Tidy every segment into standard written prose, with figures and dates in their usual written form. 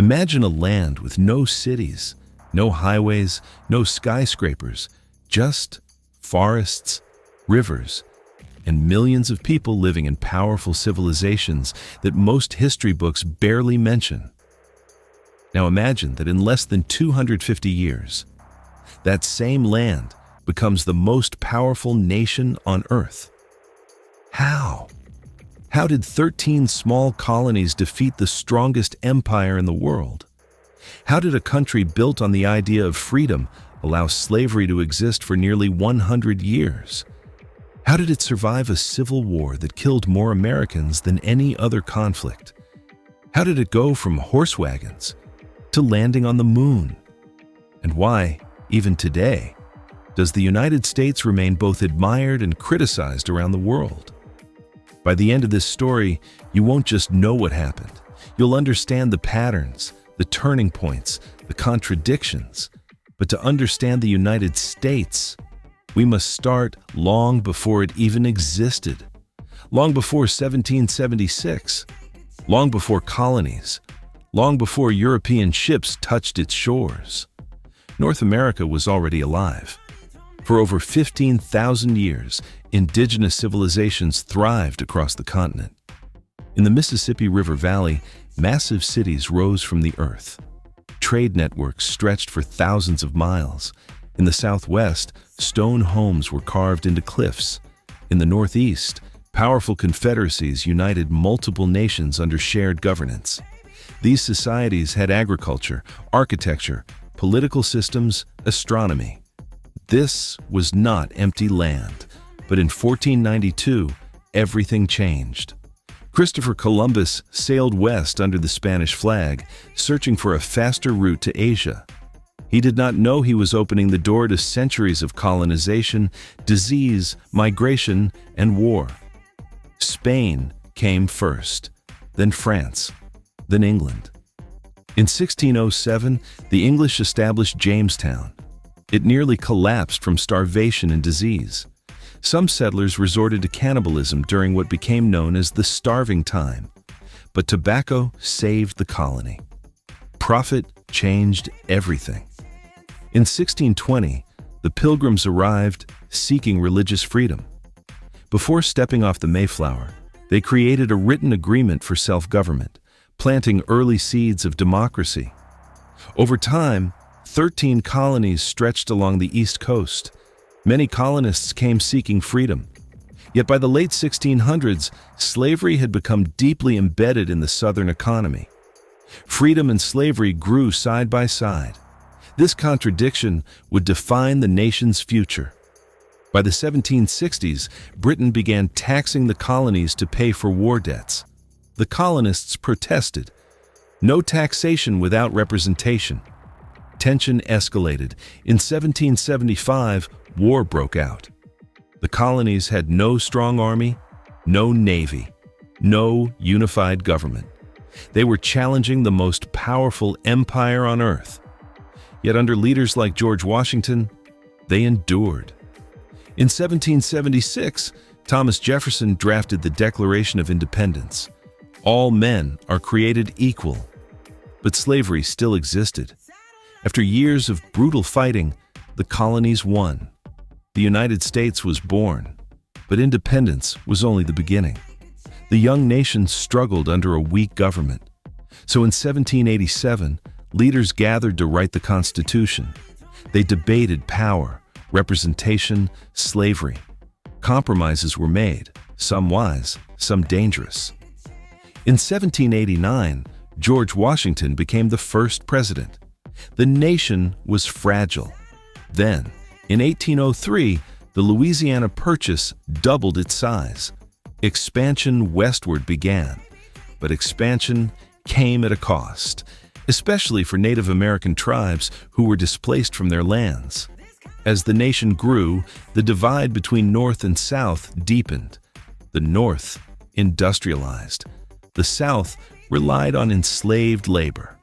Imagine a land with no cities, no highways, no skyscrapers, just forests, rivers, and millions of people living in powerful civilizations that most history books barely mention. Now imagine that in less than 250 years, that same land becomes the most powerful nation on Earth. How? How did 13 small colonies defeat the strongest empire in the world? How did a country built on the idea of freedom allow slavery to exist for nearly 100 years? How did it survive a civil war that killed more Americans than any other conflict? How did it go from horse wagons to landing on the moon? And why, even today, does the United States remain both admired and criticized around the world? By the end of this story, you won't just know what happened. You'll understand the patterns, the turning points, the contradictions. But to understand the United States, we must start long before it even existed. Long before 1776. Long before colonies. Long before European ships touched its shores. North America was already alive. For over 15,000 years, indigenous civilizations thrived across the continent. In the Mississippi River Valley, massive cities rose from the earth. Trade networks stretched for thousands of miles. In the Southwest, stone homes were carved into cliffs. In the Northeast, powerful confederacies united multiple nations under shared governance. These societies had agriculture, architecture, political systems, astronomy. This was not empty land, but in 1492, everything changed. Christopher Columbus sailed west under the Spanish flag, searching for a faster route to Asia. He did not know he was opening the door to centuries of colonization, disease, migration, and war. Spain came first, then France, then England. In 1607, the English established Jamestown. It nearly collapsed from starvation and disease. Some settlers resorted to cannibalism during what became known as the Starving Time. But tobacco saved the colony. Profit changed everything. In 1620, the Pilgrims arrived seeking religious freedom. Before stepping off the Mayflower, they created a written agreement for self-government, planting early seeds of democracy. Over time, 13 colonies stretched along the East Coast. Many colonists came seeking freedom. Yet by the late 1600s, slavery had become deeply embedded in the Southern economy. Freedom and slavery grew side by side. This contradiction would define the nation's future. By the 1760s, Britain began taxing the colonies to pay for war debts. The colonists protested. No taxation without representation. Tension escalated. In 1775, war broke out. The colonies had no strong army, no navy, no unified government. They were challenging the most powerful empire on earth. Yet under leaders like George Washington, they endured. In 1776, Thomas Jefferson drafted the Declaration of Independence. All men are created equal. But slavery still existed. After years of brutal fighting, the colonies won. The United States was born, but independence was only the beginning. The young nation struggled under a weak government. So in 1787, leaders gathered to write the Constitution. They debated power, representation, slavery. Compromises were made, some wise, some dangerous. In 1789, George Washington became the first president. The nation was fragile. Then, in 1803, the Louisiana Purchase doubled its size. Expansion westward began, but expansion came at a cost, especially for Native American tribes who were displaced from their lands. As the nation grew, the divide between North and South deepened. The North industrialized. The South relied on enslaved labor.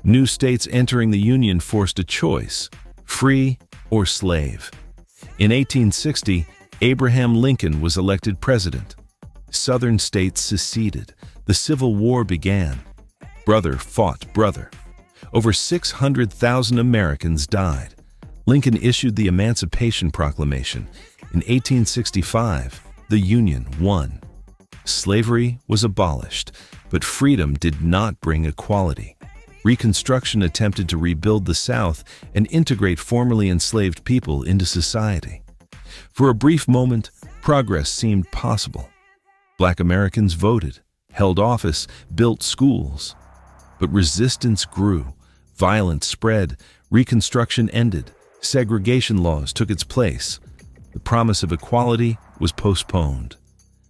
New states entering the Union forced a choice, free or slave. In 1860, Abraham Lincoln was elected president. Southern states seceded. The Civil War began. Brother fought brother. Over 600,000 Americans died. Lincoln issued the Emancipation Proclamation. In 1865, the Union won. Slavery was abolished, but freedom did not bring equality. Reconstruction attempted to rebuild the South and integrate formerly enslaved people into society. For a brief moment, progress seemed possible. Black Americans voted, held office, built schools. But resistance grew, violence spread, Reconstruction ended, segregation laws took its place. The promise of equality was postponed.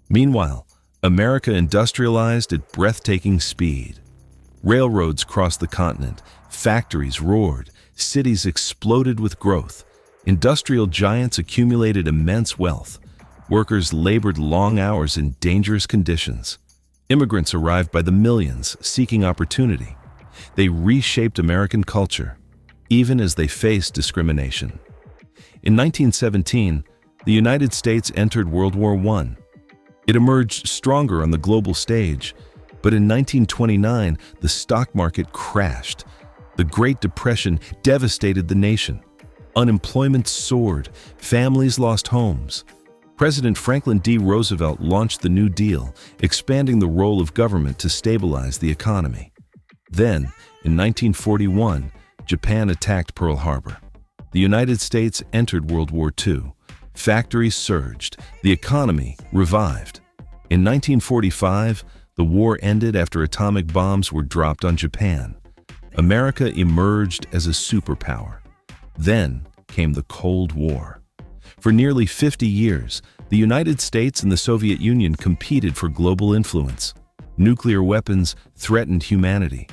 Meanwhile, America industrialized at breathtaking speed. Railroads crossed the continent, factories roared, cities exploded with growth. Industrial giants accumulated immense wealth. Workers labored long hours in dangerous conditions. Immigrants arrived by the millions, seeking opportunity. They reshaped American culture, even as they faced discrimination. In 1917, the United States entered World War I. It emerged stronger on the global stage, but in 1929, the stock market crashed. The Great Depression devastated the nation. Unemployment soared, families lost homes. President Franklin D. Roosevelt launched the New Deal, expanding the role of government to stabilize the economy. Then, in 1941, Japan attacked Pearl Harbor. The United States entered World War II. Factories surged, the economy revived. In 1945, the war ended after atomic bombs were dropped on Japan. America emerged as a superpower. Then came the Cold War. For nearly 50 years, the United States and the Soviet Union competed for global influence. Nuclear weapons threatened humanity.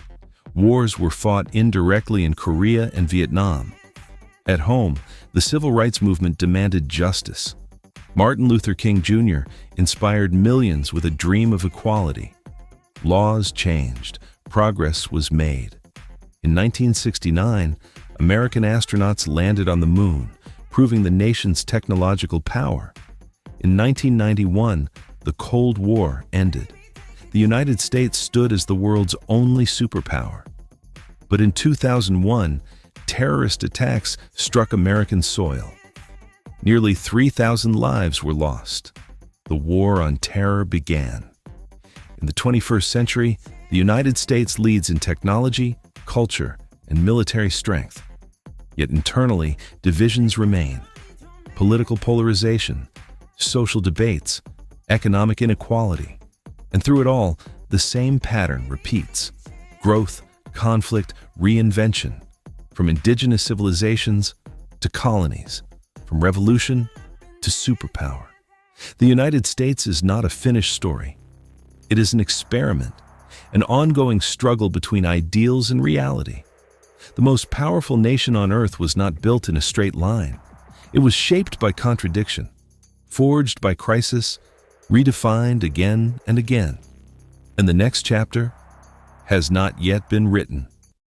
Wars were fought indirectly in Korea and Vietnam. At home, the civil rights movement demanded justice. Martin Luther King Jr. inspired millions with a dream of equality. Laws changed, progress was made. In 1969, American astronauts landed on the moon, proving the nation's technological power. In 1991, the Cold War ended. The United States stood as the world's only superpower. But in 2001, terrorist attacks struck American soil. Nearly 3,000 lives were lost. The war on terror began. In the 21st century, the United States leads in technology, culture, and military strength. Yet internally, divisions remain. Political polarization, social debates, economic inequality. And through it all, the same pattern repeats. Growth, conflict, reinvention. From indigenous civilizations to colonies. From revolution to superpower. The United States is not a finished story. It is an experiment, an ongoing struggle between ideals and reality. The most powerful nation on earth was not built in a straight line. It was shaped by contradiction, forged by crisis, redefined again and again. And the next chapter has not yet been written.